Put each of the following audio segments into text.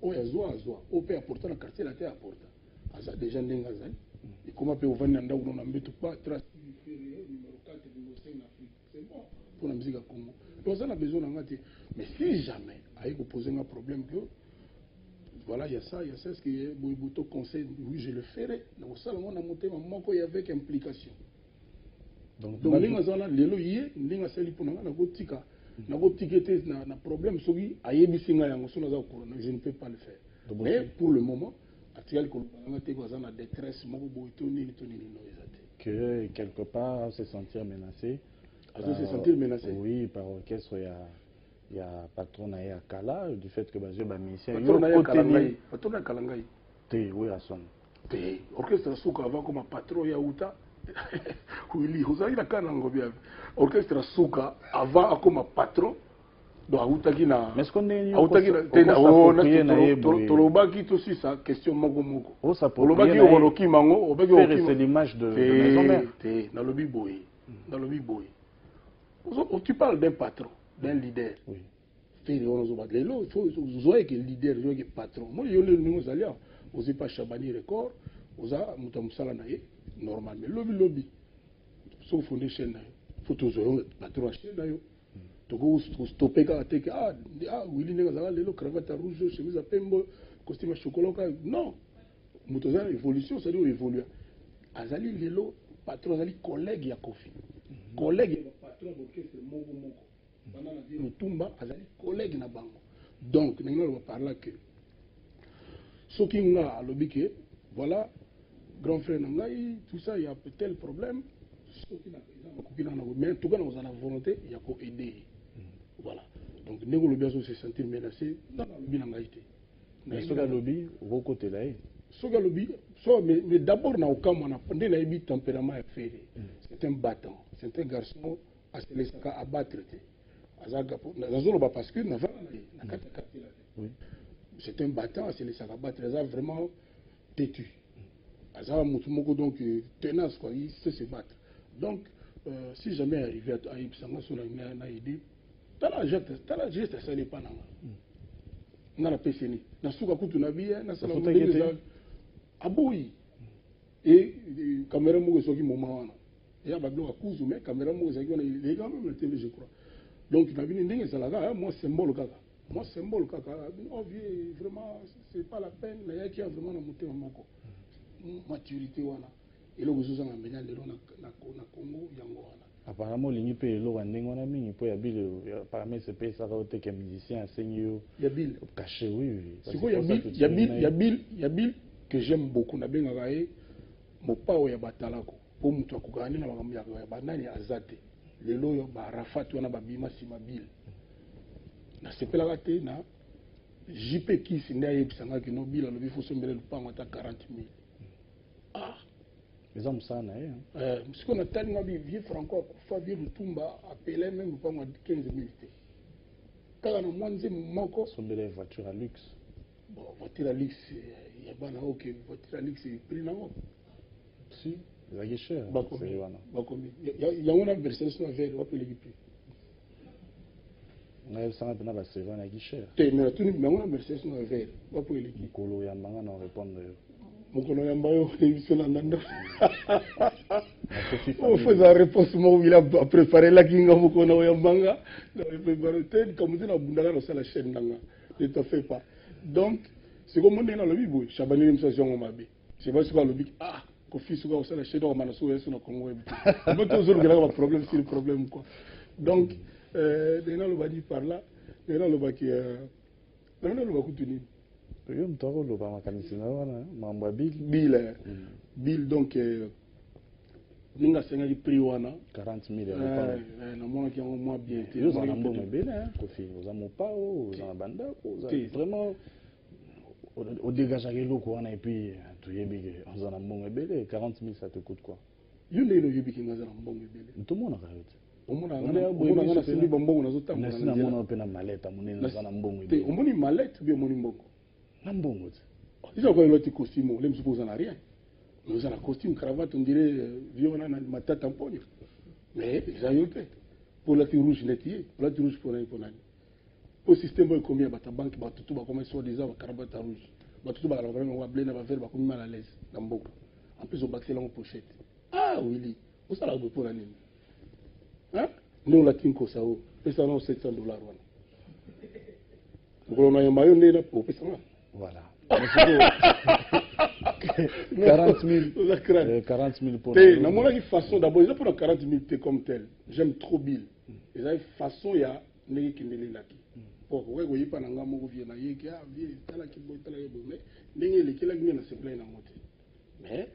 oyo azwa oyo mpe aporta na quartier na te aporta aza déjà ndenge azali ekoma mpe ovandi na ndako na mbeto pa trace numéro 4 numéro 5 na Afrique c'est bon pour la musique à Congo donc ça on a besoin d'en gâter mais si jamais aille poser un problème que voilà il y a ça ce qui est Boibuto conseil oui je le ferai donc ça le monde a monté maman il y avait implication donc ndinga zana lelo yé ndinga sali pour na gotika na gotikete na problème soki ayebisinga yango so na za ko je ne peux pas le faire mais pour le moment actuel ko na te ko zana détresse moko boito ni no ezate que quelque part se sentir menacé se sentir menacé oui par orchestre il y a patron à Kala du fait que basé ba musicien patron à Kalangai te oui à son te orchestre suka avant comme patron ya uta oui vous avez la kanango bien orchestre suka avant comme patron donc autaki na mais ce qu'on est autaki na tolobaki to si ça question moko tolobaki oloki mango obaki c'est l'image de maison mère dans le biboy tu parles d'un patron d'un leader oui faire on zo batler lo vous voyez que leader zo que patron moi yo le nous allez oser pas Chabani record oza mutamusala na ye normal mais lobby sauf fondation na photo zo patron chaîne na yo toko stopper ka te Willy nega zala lelo cravate rouge chemise à pembo costume chocolat non mutoza évolution ça doit évoluer azali lelo patron azali collègue ya Kofi collègue patron d'orchestre moko pendant la vie Mutumba azali collègue na bango donc nous va parler que ce qui nga alobi que voilà grand frère nangai tout ça il y a tel problème ce qui na mais en tout cas nous avons la volonté il y a pour aider voilà donc nous le bien se sentir menacé dans le lobby nangai té mais ce lobby au côté là ce lobby so mais d'abord na okama na pendant na yebi tempérament est fait c'est un battant c'est un garçon à se laisser abattre parce que c'est un battant, c'est les sacabatres, ils sont vraiment têtu. Donc tenace, quoi, il sait se battre. Donc, si jamais arrivé à Ibsanga sur la idée, t'as la geste, ça n'est pas nan. N'a la PCN. N'a souka kutu na bien, n'a sala moué. Aboui. Et caméra moué soki moment. Et à Bablo à Kouzou, mais caméra moué soki on a les gars même la télé, je crois. Donc, moi, symbole kaka. Moi, symbole kaka. Oh, vraiment, c'est pas la peine. Il y a qui a vraiment monté en moko. Maturité, voilà. Et là, vous avez amené les gens na Congo, yango wana. Apparemment, l'Union peut le rendre on a mis. Il peut y apparemment, c'est pas ça que musicien enseigne. Il y a Bill. Caché, oui. C'est quoi, il y a Bill que j'aime beaucoup. Na benga gaé, mon pao ya batalako. Pour mutu akugani na makambo ya banani azate. Les loyaux, Rafat, on a babima si mobile. Na sepela te na JP qui s'est né à qui nobile le bifo sombele le pan à 40 000. Ah, les hommes ça na ce qu'on a tellement vieux franco pour faire Mutumba appelé même pas 15 000. Quand on a moins de moko sombele voiture à luxe. Bon, voiture à luxe, il y a pas OK, voiture à luxe c'est prix non. Si la guichère, c'est voilà. Il y a une version vers on peut l'équiper. On ça na ba c'est la guichère. Mais tu mais on a version vers on peut l'équiper. Kolo ya mbanga na répondre. Mokolo ya mbayo émission na ndanda. On fait la réponse moi il a préparé la kinga mokolo ya mbanga, na préparé tel comme tu na bundala na la chaîne nanga. Ne te fais pas. Donc c'est comme on est dans le bibo, Chabani l'émission mabe. C'est pas ce qu'on le dit ah Kofi suka osala chez toi mana so yeso na Congo. Mais toujours il y a un problème sur le problème quoi. Donc dena le badi par là, dena le baki dena le bakutuni. Yo mtoro lo ba makanisi na wana mambo bill donc ninga senga ki prix wana 40 000 na mona ki mo bien te yo zana mbongo bele Kofi oza mopao oza banda oza vraiment au dégagage loko wana et puis tu yebi oza na mbongo bele 40 000 ça te coûte quoi yo ndelo yebi ki ngaza na mbongo bele tout monde a raison omona ngana sindi mbongo nazo tambola na mona pe na maleta munene na mbongo te omoni maleta bi omoni mbongo na mbongo ils ont quoi l'autre costume on l'aime supposé na rien nous avons un costume cravate on dirait viona na matata tamponio mais ils ont eu pour la rouge netier pour la rouge pour nani au système est commis à la banque, tout va commencer soit disant carbone rouge. Tout va vraiment blé na va faire comme mal à l'aise dans boka. En plus au baxé là en pochette. Ah oui, où ça la pour la ligne. Hein? Nous la tinko ça ou. Pesa non $700 wana. On a un maillot là pour pesa. Voilà. 40 000 pour la mon façon d'abord, ils ont pour 40 000 comme tel. J'aime trop Bill. Ils ont une façon, il y a négé qui n'est là. Bon, vous voyez pas dans mon vieux naïe qui a vu, tala qui boit, tala qui boit, mais n'est les qui l'a mis dans ce plein à monter. Mais,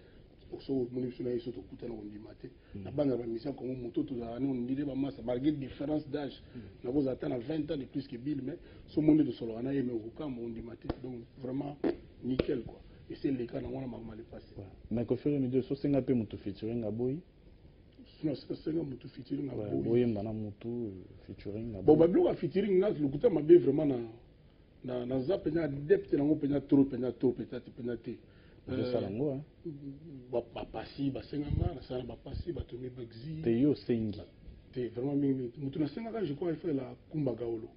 pour ça, mon émission est surtout coûté dans le matin. La banque a mission comme mon moto, tout ça, on dit, malgré la différence d'âge, nous avons atteint 20 ans de plus que Bill, mais ce monde de solo, on a aimé au camp, on dit matin. Donc, vraiment, nickel quoi. Et c'est le cas dans mon mal passé. Mais quand fait une so singa pe mutu featuring à boy. Non, c'est singa mutu featuring à boy. Boy mbana mutu featuring à boy. Bon, bah bloc featuring na le kuta mabe vraiment na za penya depth na ngo penya trop peut-être penya té. Ça la ngo hein. Ba passi ba singa na ça ba passi ba tomi bagzi. Te yo singi. Te vraiment mutu na singa je crois il fait la kumba gaolo.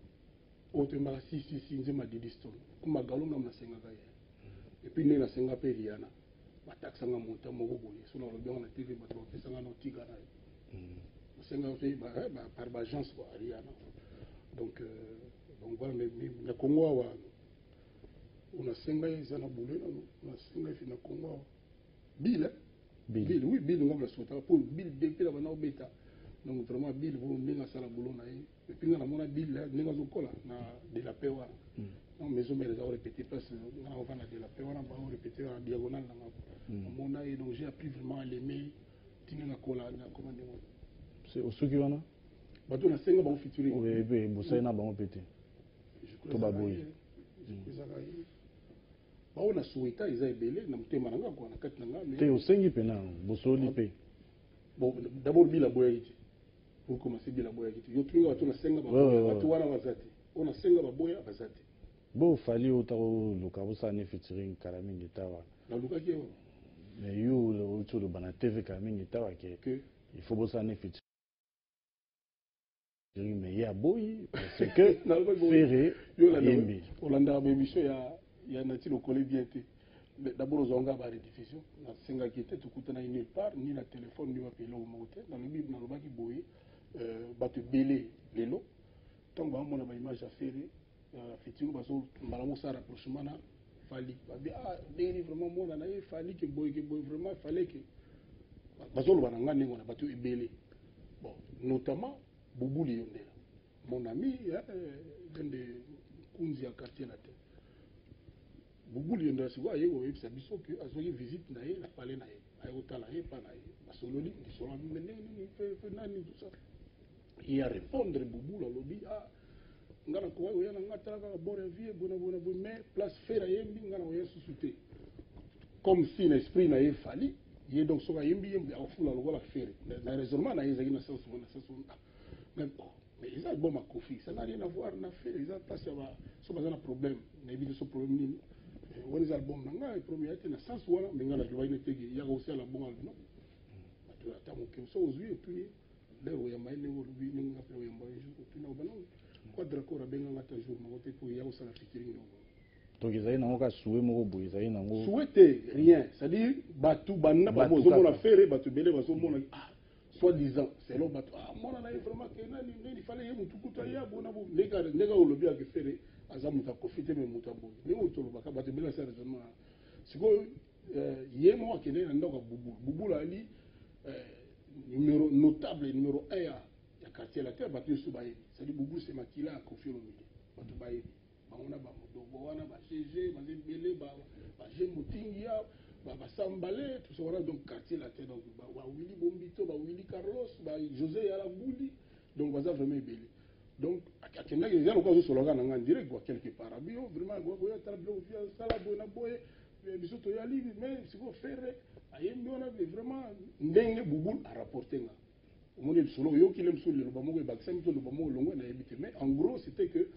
O te mala si nzema didiston. Kumba gaolo na singa ga. Et puis, nous avons fait Rihanna. Nous avons monté mon bobo. Nous avons fait la TV, nous avons fait la Tigana. Nous avons fait par l'agence Rihanna. Donc voilà, le Congo, on a 5 ans, ils ont boulé. On a 5 ans, ils ont Congo. Bill, oui, Bill, nous avons sauté. Pour Bill, depuis la banane bêta. Donc vraiment, Bill, vous avez fait la boulot. Et puis, nous avons Bill, nous avons fait de la paix. Non, mais les ont répété parce que on va de la paix, on va répéter en diagonale. Donc j'ai appris vraiment à l'aimer. C'est au Sukiwana? On a 5 ans featuring. Oui, vous savez, on a pété. On a souhaité, ils ont belé, on a monté Maranga, on a 4 ans. Tu au 5 ans, vous savez. Bon, d'abord, il a boyé. Pour commencer, il a boyé. Il y a 5 ans, on a 5 ans, bon, il fallait autant le featuring Karaming Gitawa. Mais you le bana TV Karaming Gitawa que il faut bosser un featuring. Mais il y a boy parce que Ferré Yembi. On a une émission il y a nati le collé bien été. D'abord aux onga ba rediffusion na senga qui était tout coûte na nulle part ni la téléphone ni appelé au motel dans le bible na lobaki boy ba te belé lelo tant ba mona ba image à Ferré featuring baso malamu ça rapprochement na fali ah vraiment moi na fali que boy vraiment fallait que baso lo bananga ningo na bato ebelé bon notamment Boubouli Yondela mon ami de Kunzi à quartier la tête Boubouli Yondela c'est quoi yego ça biso que azoki visite na ye na palais na ye ayota la ye pa na ye basololi ni solo mais ni fait nani tout ça il a répondre Bouboula lobi ah ngana ko yo na ngata ka bore vie bona mais place faire yembi ngana o yesu souté comme si l'esprit na ye fali ye donc soka yembi a fula lokola faire na raisonnement na yezaki na sens mais ils ont bon ma Kofi ça n'a rien à voir na faire ils ont pas ça va so bazana problème na éviter ce problème ni on les albums na ngai premier été na sens wala mais ngana doit ne tegi ya aussi la bon non tu attends que so ozui et puis lero ya maile ngo lubi ni ngapela ya mbaye jour puis na banon quadra ko rabenga ngata jour na wote pour ya aussi la featuring donc ils avaient n'ont qu'à souhaiter mon bout ils avaient n'ont souhaiter rien c'est-à-dire batu banna ba mozo mona faire batu belé bazo mona soi-disant c'est l'homme ah moi on a vraiment que il fallait y mutukuta ya bona bo nega olobi a faire azamuta kofite me mutambo ni otolo baka batu bela ça raisonnement siko yemo akene na ndoka bubu la ali numéro notable numéro 1 ya quartier la terre batu subaye c'est dit bubu c'est makila a confié au milieu batu baye on a ba modogo wana ba GG ba belé ba mutingia Basambale, tout ça, voilà, donc quartier la terre, donc Willy Bombito, Willy Carlos, José Yarabouli, donc ça vraiment belé. Donc, à Kenya, il y a encore ce slogan en direct, quelque part. Vraiment, il y a mais ce qu'on fait, vraiment, n'engue Bouboul à rapporter. Mais en gros, c'était que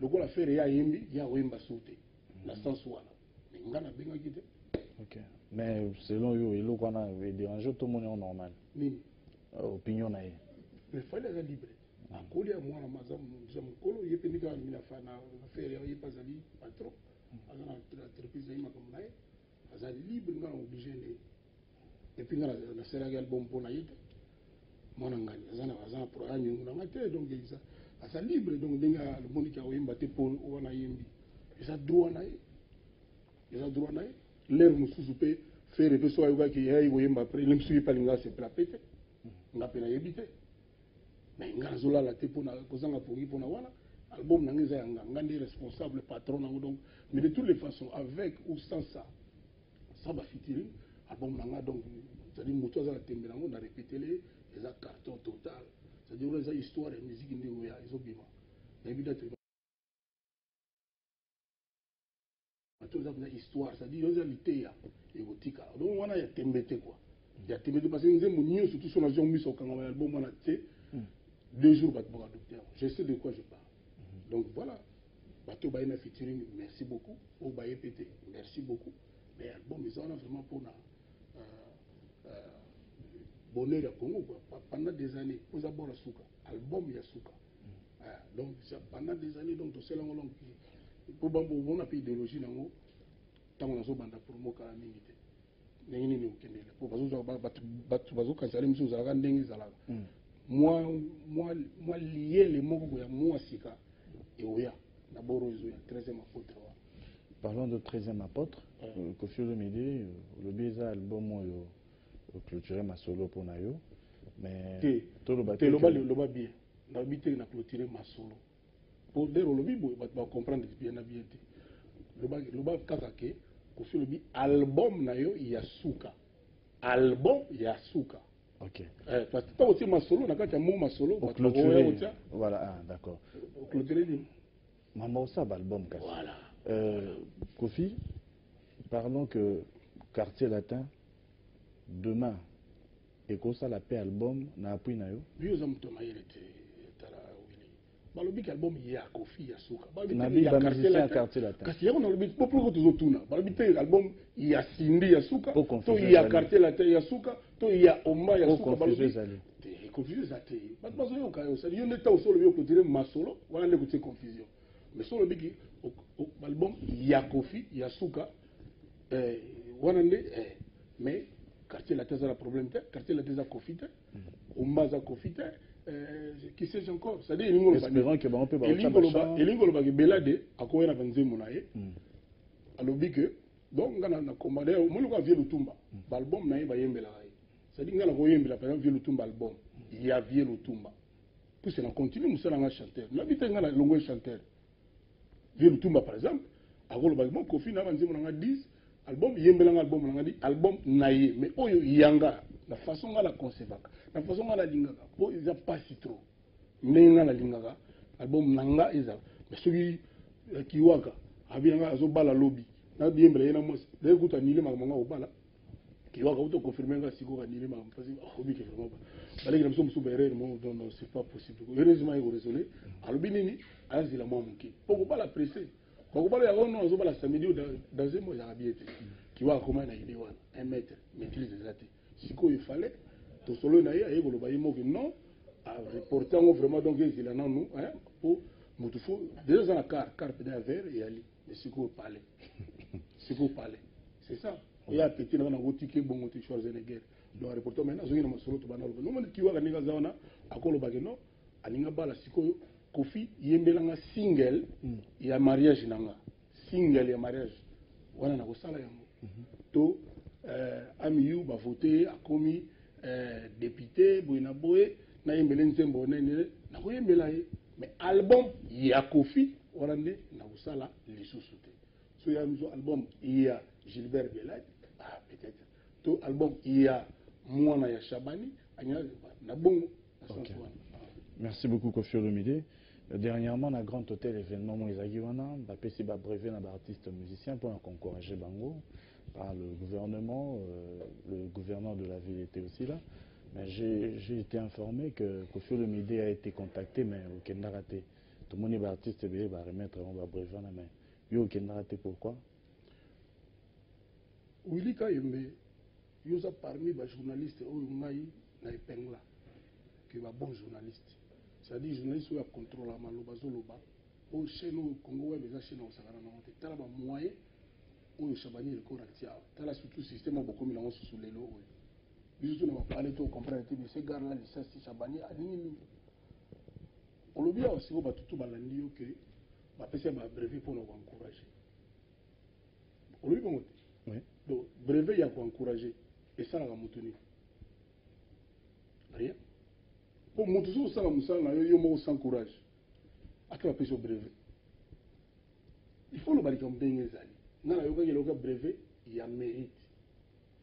le gars a fait Réa Yembi, il y a Wemba sauté. La sens ouana. Mais on a bien quitté. Ok. Mais selon vous, il y a déranger tout le monde est normal. Oui. Opinion naïe. Mais il fallait être libre. akoli ya mwana maza mokolo ye mpe ndika mina fa na affaire ye mpe azali patron aza na entreprise ayi makambo na ye azali libre nga na oblige nde epuis nga nasalaki album mpo na ye te mwana ngani aza na programme yongo na nga te donc aza libre donc ndenge almoniki akoyemba te mpo wana yembi eza droit na ye lere mosusu mpe fere mpe so ayokaki yayi koyemba apres ele mosuki mpe alinga asepela pe te nga mpe nayebi te mais nga nazolala te mpona kozanga pongi mpona wana album na nga eza yanga nga nde responsable patron nango donc mais de toutes les façons avec ou sans ça ça bafitiri album na nga donc c'est-à-dire moto aza na tembe nango na répétele eza carton total c'est-à-dire eza histoire ya musique nde oya ezobima nayebi date bato eza mpena histoire c'est-à-dire eza liteya ekotika donc wana ya tembe te quoi ya tembe te parce que nzembo nyonso tout so na zongo miso okangama ya album wana te 2 jours bato bakadopter je sais de quoi je parle donc voilà bato baye na featuring merci beaucoup oyo baye pe te merci beaucoup mais album eza wana vraiment mpona bonheur ya Congo quoi pendant des années oza bora suka album ya suka donc pendant des années donc toselango donc po bambo bona pe idéologie nango ntango nazobanda promo kala mingi te ndenge nini okendele po bato bazokanisala miso ozalaka ndenge ezalaka mwa liyele moko ya mwa sika eoya na boro ezoya 13e apôtre wana. Parlons de 13e apôtre Koffi Olomide olobi eza album oyo clôturer ma solo pour nayo mais te loba bien nabi te na clôturer ma solo pour dire lobi boy ba comprendre bien na bien te loba kaka ke Koffi Olomide album nayo ya suka ok parce que tant aussi ma solo na kati ya mo ma solo ba clôturer voilà d'accord clôturer ni maman ça album kasi voilà Koffi parlons que Quartier Latin demain et comme ça la paix album na appui na yo bio za mto mayele te tala wili balobi ka album ya Koffi ya suka balobi ya Quartier Latin kasi yako na lobi pour to zotuna balobi te album ya Sindi ya suka to ya Quartier Latin ya suka to ya Omba ya suka balobi te confusion za te bato bazoyo kayo ça yo neta osolo bio ko dire masolo wala ne ko confusion mais solo biki album ya Koffi ya suka wana nde mais Quartier Latin a la problème te Quartier Latin a Koffi te Omba za Koffi te qui sait encore c'est-à-dire espérons que on peut ba elingo loba ke belade akoyena banzemo na ye alobi que donc ngana na commandé mo lo ka vie lutumba ba album na ye ba yembela ye c'est-à-dire ngana ko yembela par exemple vie lutumba album il y a vie lutumba puis c'est na continue musala nga chanteur na bité ngana longo chanteur vie lutumba par exemple akolo ba mo Koffi na banzemo na nga 10 album yembelanga album nanga di album naye mais oyo yanga la façon nga la concevaka la façon nga la lingaka po iza pas si trop ndenge la lingaka album nanga iza mais soki kiwaka abinanga azobala lobby na biembela yena mos de kuta nile makamanga obala kiwaka auto confirmer nga siko ka nile makamanga parce que obi ke vraiment baleki na muso berere mo non c'est pas possible heureusement il raisonner alobi nini azila mo muki poko bala pressé bakobala yango non azobala samedi dans un mois ya biete kiwa koma na idée wana 1 mètre maîtrise des athées siko il fallait to solo na ye koloba ye moki non à reporter ngo vraiment donc ezila nanu hein pour mutu fo déjà na car pédale vert et ali mais siko parler c'est ça et a pété na ngotike bongo te Schwarzenegger donc reporter maintenant zongi na masolo to banalo non mon kiwa kaninga zaona akoloba ke non aninga bala siko Koffi yembelanga single ya mariage nanga single ya mariage wana na kosala yango to amiyu ba voter akomi député boyina boye na yembele nzembo nene na koyembela ye mais album ya Koffi wana nde na kosala lisusu te so ya mzo album ya Gilbert Belade peut-être to album ya mwana ya Shabani anya na bongo na sens wana. Merci beaucoup Koffi Olomide. Dernièrement, dans Grand Hôtel événement Moïsagi Wana, PCB a brevet un artiste musicien pour encourager Bango par le gouvernement, le gouverneur de la ville était aussi là. Mais j'ai été informé que Koffi Olomide a été contacté, mais au Kenda raté. Tout le monde est artiste va remettre un brevet en main. Yo au Kenda raté pourquoi? Willy Kayembe, yo ça parmi les journalistes où ngai na épingle, qui va bon journaliste. c'est-à-dire journaliste oyo acontrôle maloba azoloba oyo chaîne oyo Congo web eza chaîne osakana nango te tala bamoyen oyo Chabani record atia tala surtout système oyo bokomi nango susu lelo oyo biso to na bapale to comprendre te mais ce gars là lisasi Chabani alingi nini olobi awa siko bato to balandi yo ke bapesi ya babrevet mpona koencourage olobi bongo te donc brevet ya koencourage esalaka moto nini rien po moto soki osala mosala na yo yo moko sans courage ata bapesi yo brevet il faut loba likambo ndenge ezali nga nayokaki eloka brevet ya mérite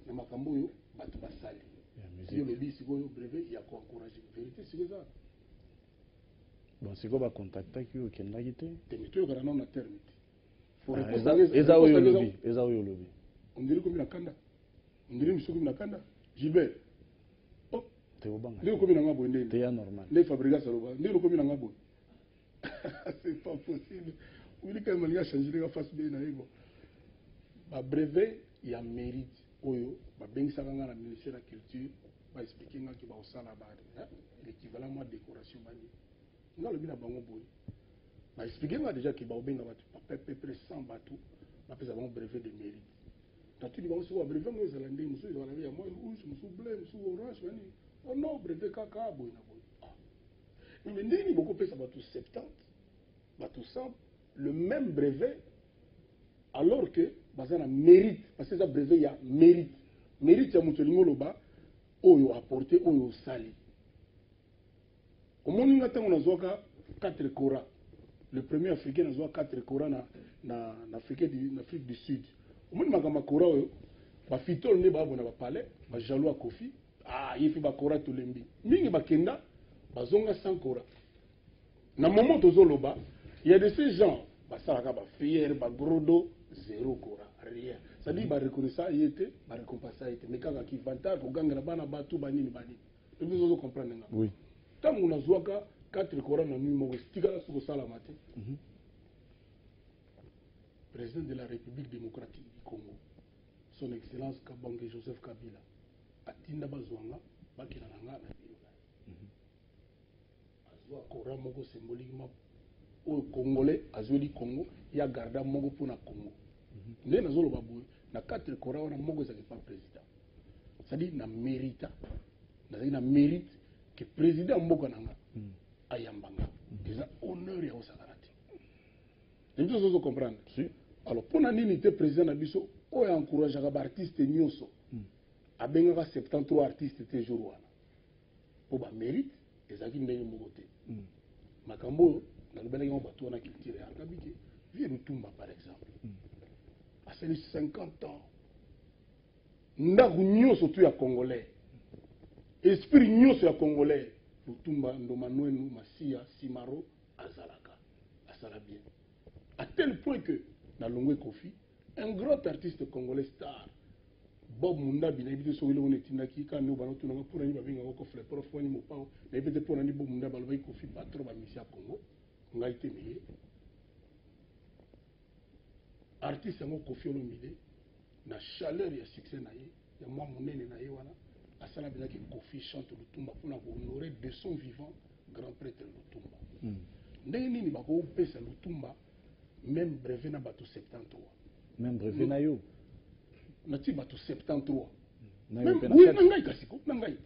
na makambo oyo bato basali si olobi sikoyo brevet ya koencourage vérité siko eza bon sikoyo bacontactaki yo okendaki te teme toyokana nao na terme te eza oyo olobi ondiri komi na kanda ondiri miso komi na kanda Gilbert ndenge okomi na nga boye nde Fabrigas aloba ndenge okomi na nga boye c'est pas possible wili quand même alingi changer nga face be na ye bon babrevet ya mérite oyo babengisaka nga na ministère ya culture baexplike ngaki baosala l'équivalent mwa décoration bani nga alobi na bango boye baexplike nga déjà ke baobenga bato pepepre 100 bato bapesa bango brevet de mérite natuli bango sikoyo babrevet ngo ezala ndenge mosusu ezala ya mwa rouge mosusu bleu mosusu orange bani oh non brevet kaka boye na boye mais ndenge bokopesa bato 70 bato 100 le même brevet alors que baza na mérite parce que eza brevet ya mérite mérite ya moto olingi oloba oyo apporte oyo osali omoni nga ntango nazwaka 4 cora le premier africain nazwaka 4 cora na Afrique du Sud omoni makambo ya cora oyo bafitole nde babona bapale bajalo ya kofi ye mpe bakora tolembi mingi bakenda bazonga 100 cora na moment tozoloba il y a de ces gens basalaka bafiere bagrodo 0 cora rien c'est-à-dire bareconnaissa ye te barécompensa ye te mais kaka kivantare kogangela bana bato banini ebi ozo comprendre nga oui ntango nazwaka 4 cora na nuit moko tikala soki osalama te président de la République démocratique du Congo son excellence Kabange Joseph Kabila atinda bazwanga bakina na nga na biro azwa cora moko symboliquement au Congolais azweli Congo ya garda moko mpona Congo nde nazoloba boye na 4 cora wana moko ezalaki pas président c'est-à-dire na mérita nazali na mérite que président mboka na nga ayambanga eza honneur ya osakana te nde biso comprendre alors mpona nini te président na biso oyo encourageaka baartiste nyonso abengaka 73 artiste te jour wana mpo bamérite ezalaki ndenge moko te makambo oyo nalobelaki ngo bato wana culture ya akabi ke vie Lutumba par exemple asali 50 ans ndako nyonso tu ya congolais esprit nyonso ya congolais Lutumba ndomanwenu Masia Simaro azalaka asala bien à tel point que na Longwe Kofi un grand artiste congolais star Bob Mundabi nayebi te soki eloko netindaki kana nde banatunanga mpona nini babengaka kofle prof wani mopao nayebi te mpona nini Bob Mundabi alobaki Kofi patron bamisi ya Congo ngai te meye artiste yango Kofi Olomide na chaleur ya succès na ye ya mwa monene na ye wana asala bezaki Kofi chante Lutumba mpona kohonorer de son vivant grand prêtre Lutumba ndenge nini bakopesa Lutumba même brevet na bato 73 même brevet na yo nati bato 73 oui na ngai kasiko na ngai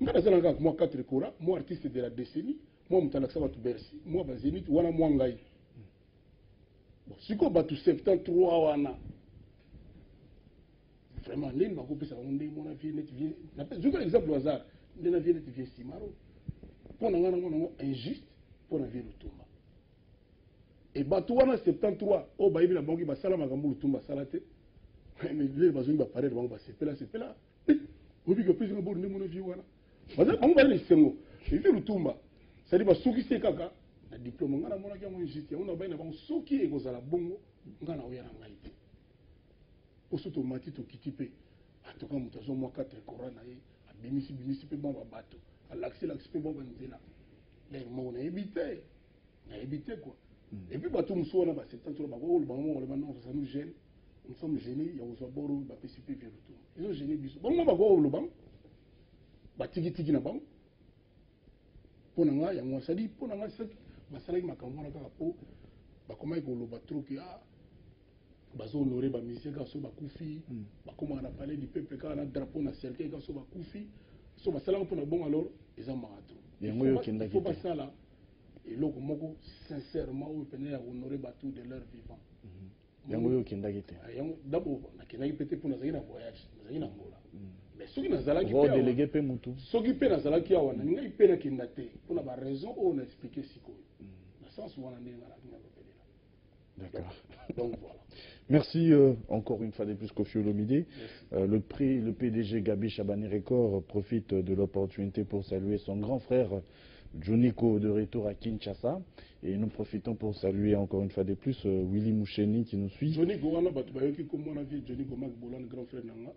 nga nazala kaka mwa 4 cora mwa artiste de la décennie mwa moto alakisa bato Bercy mwa bazénith wana mwa ngai sikoyo bato 73 wana vraiment ndeni bakopesa bango ndenge mona vie neti vie zoka exemple hasard nde na vie neti vie Simaro mpo na nga nango nango injuste mpo na vie Lutumba e bato wana 73 oyo bayebi na bango basala makambo Lutumba asala te mais lelo bazongi bapare na bango basepela obiki opesi nga boro nde mona vie wana bango bali na esengo vie Lutumba c'est-à-dire basukisi kaka na diplôme nga namonaki yango injuste yango na bayi na bango soki ekozala bongo nga na oya na ngai te poso tomati tokiti mpe atoka moto azwa mwa 4 cora na ye abimisi mpe bango babato alakisi mpe bango banzela lere moko nayebi te quoi et puis bato mosusu wana ba 70 bakolo bango moko loba non ça nous gêne nous sommes gênés ya kozwa boro bapesi mpe vie Lutumba ezo gêne biso bango bakoloba batikitiki na bango pour nga yango ça dit pour nga ça basalaki makambo na kaka po bakomaki koloba trop que bazo honorer ba musicien ka so bakufi bakoma na palais du peuple ka na drapeau na cercueil ka so bakufi so basalaka pour na bon alors eza marathon yango yo kenda faut basala et loko moko sincèrement ou pene ya honorer batu de leur vivant yango yo kenda kete yango d'abord na kenda pété pour na zaki na voyage na zaki na ngola mais soki nazalaki pe délégué pe mutu soki pe nazalaki awa na ngai pe na kenda te pour na ba raison on a expliqué sikoyo na sens wana ndenge na d'accord. Donc voilà. Merci encore une fois de plus Koffi Olomide. Le PDG Gabi Chabani Record profite de l'opportunité pour saluer son grand frère Joniko de retour à Kinshasa. Et nous profitons pour saluer encore une fois de plus Willy Moucheni qui nous suit. Joniko wana batu bayoki comme on a vu Joniko Mac Bolan grand frère nanga.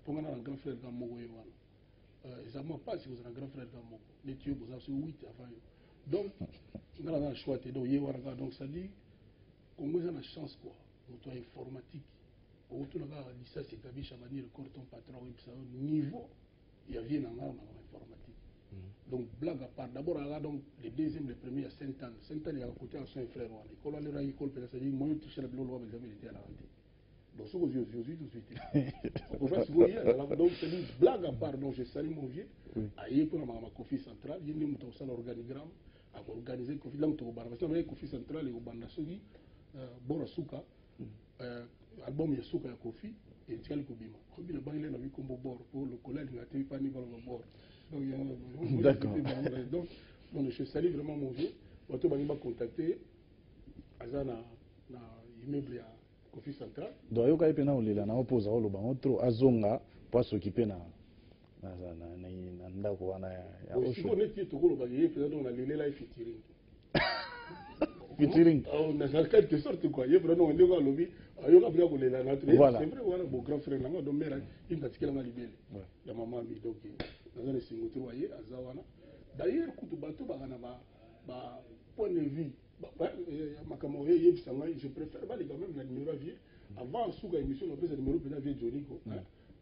Pour nga na grand frère ga moko wana. Ezama pas si vous avez un grand frère ga moko. Les tuyaux vous avez 8 avant. Donc nga na choix te donc yewana donc ça dit Congo a la chance quoi. Notre informatique. Autour de la licence c'est Gabi Chabani Record ton patron niveau il y a bien en informatique. Donc blague à part d'abord donc le deuxième le premier à Saint-Anne. Saint-Anne il y a côté à son frère wana. École aller à l'école peut ça dit moi je touche la bleu loi mais jamais était à la rentrée. Donc ce que je suis tout de suite. On va se voir donc c'est une blague à part donc je salue mon vieux. Aïe pour ma Koffi centrale, il y a une organigramme à organiser Koffi là on va parce que Koffi centrale et au banda sogi Bora Suka, album ya Suka ya Koffi et Tiali Kobima. Kobima bangile na bikombo bord pour le collègue n'a pas ni dans le bord. Donc d'accord. Donc je salue vraiment mon vieux. Bato bangi ba contacter azana na immeuble ya Koffi central. Donc yo kai pena olela na opposa olo bango trop azonga pour s'occuper na ndako wana ya osho. Si on est qui to ko lo ba ye pena donc na lelela featuring. Featuring. On a quelque sorte quoi. Il y a vraiment un débat lobby. Il y a vraiment les la nature. C'est vrai voilà mon grand frère là donc mère il m'a dit qu'elle m'a libéré. La maman mi donc dans un single troyer azawana. D'ailleurs kutu bato bagana ba point de vue ma camarade je préfère pas les quand même la numéro vieux avant sous émission on peut ce numéro peut vieux Joniko.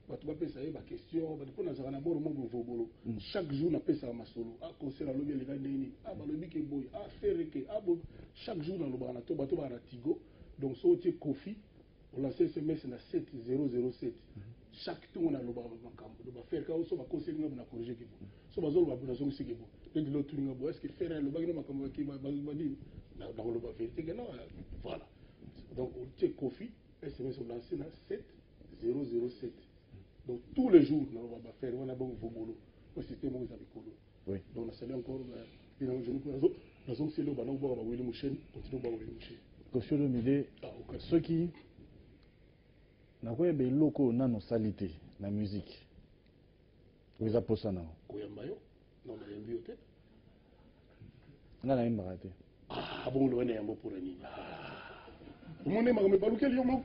Bato ba pesa ba question ba pour na zana boro mo bolo chaque jour na pesa ma solo a concert à lobby les gars ndeni a ba lobby ke boy a faire ke a chaque jour dans le bana to bato ba na Tigo donc so tie Koffi on lance SMS na 7007 chaque tour on a le bana makambo do ba faire ka so ba concert ngam na corriger ke bo so ba zo ba na so ke bo et de l'autre ngam est-ce que faire le bagno makambo ki ba di dans le ba vérité que non voilà donc on tie Koffi SMS on lance na 7007. Donc tous les jours, on va faire un bon boulot. Au système où ils avaient collé. Oui. Donc on a salé encore. Je nous pour la zone c'est là où on va Willy Moucheni, continue à Willy Moucheni. Koffi Olomide, ceux qui n'ont pas eu locaux nano salité la musique. Vous avez posé ça non? Koyambayo, non mais un bioté. On a un baraté. Ah bon, le nez est un beau pour un nid. Au monde est pas lequel yom.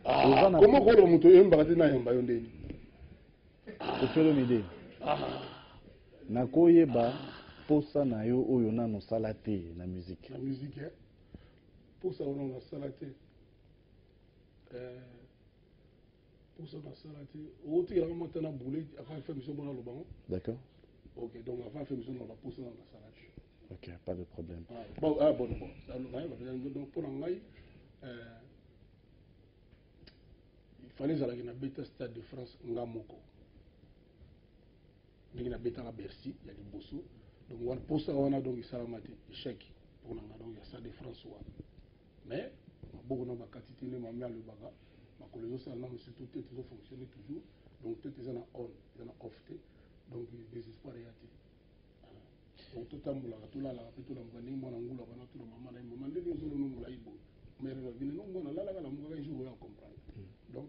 Comment on le monte un baraté na yambayo ndeni. Koffi Olomide. Nakoyeba posa na yo oyo nano salate na musique. La musique hein. Posa on a salate. Posa na salate. O ti la maintenant boulé avant faire mission bon le banc. D'accord. OK, donc avant faire mission on va posa na salate. OK, pas de problème. Bon. Donc pour ngai il fallait aller na beta stade de France ngamoko. Il y a Beta à Bercy, il y a des Bosso. Donc, on pour ça, on a donc Salamate, échec pour nous. Donc, il y a ça de François. Mais, beaucoup de quantité, les mamans, le baga, ma collègue, ça, non, surtout, tête, ils ont fonctionné toujours. Donc, tête, ils en ont on, ils en ont off. Donc, désespoir et hâté. Donc, tout le monde, tout là, tout le monde, tout le monde, tout le monde, mais donc,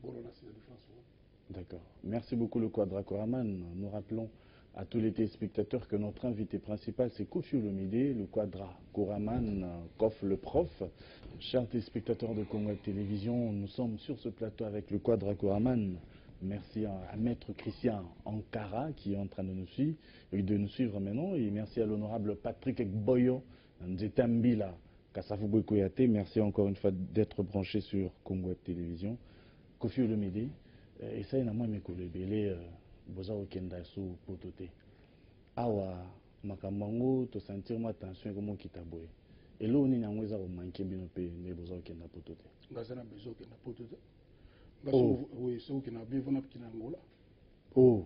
bon, on a c'est de François. D'accord. Merci beaucoup le Quadra Koraman. Nous rappelons à tous les téléspectateurs que notre invité principal c'est Koffi Olomide, le Quadra Koraman, Kof le prof. Chers téléspectateurs de Congo Télévision, nous sommes sur ce plateau avec le Quadra Koraman. Merci à Maître Christian Ankara qui est en train de nous suivre maintenant. Et merci à l'honorable Patrick Boyo Nzetambila Kassafou Koyate. Merci encore une fois d'être branché sur Congo Télévision. Koffi Olomide. Et ça, il y a moi mes collègues, boza okenda sous pototé. awa makambango to sentir ma tension comme kitaboye et là on est en weza ko manquer bino pe ne besoin que na poto te ngazana besoin que na poto te ngaso oui so que na bivona kina Angola oh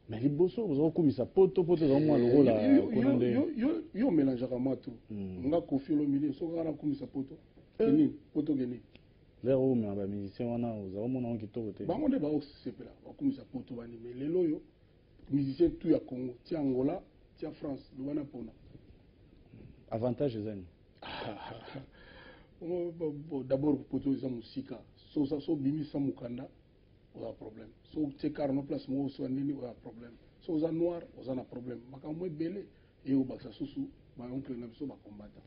mais liboso vous okumisa poto za mwa lokola yo mélange kama tout nga Koffi Olomide so kana kumisa poto ni poto geni là où mais ba musicien wana vous mona on kitoko te bango ne ba osepela bakumisa poto bani mais lelo yo musicien tout ya Congo ti Angola ti France le wana pona avantage zen d'abord poto za musika so bimisa mukanda on a problème so te carno place mo so nini on a problème so za noir on a problème makamwe belé et au baksa susu ba oncle na biso ba combattant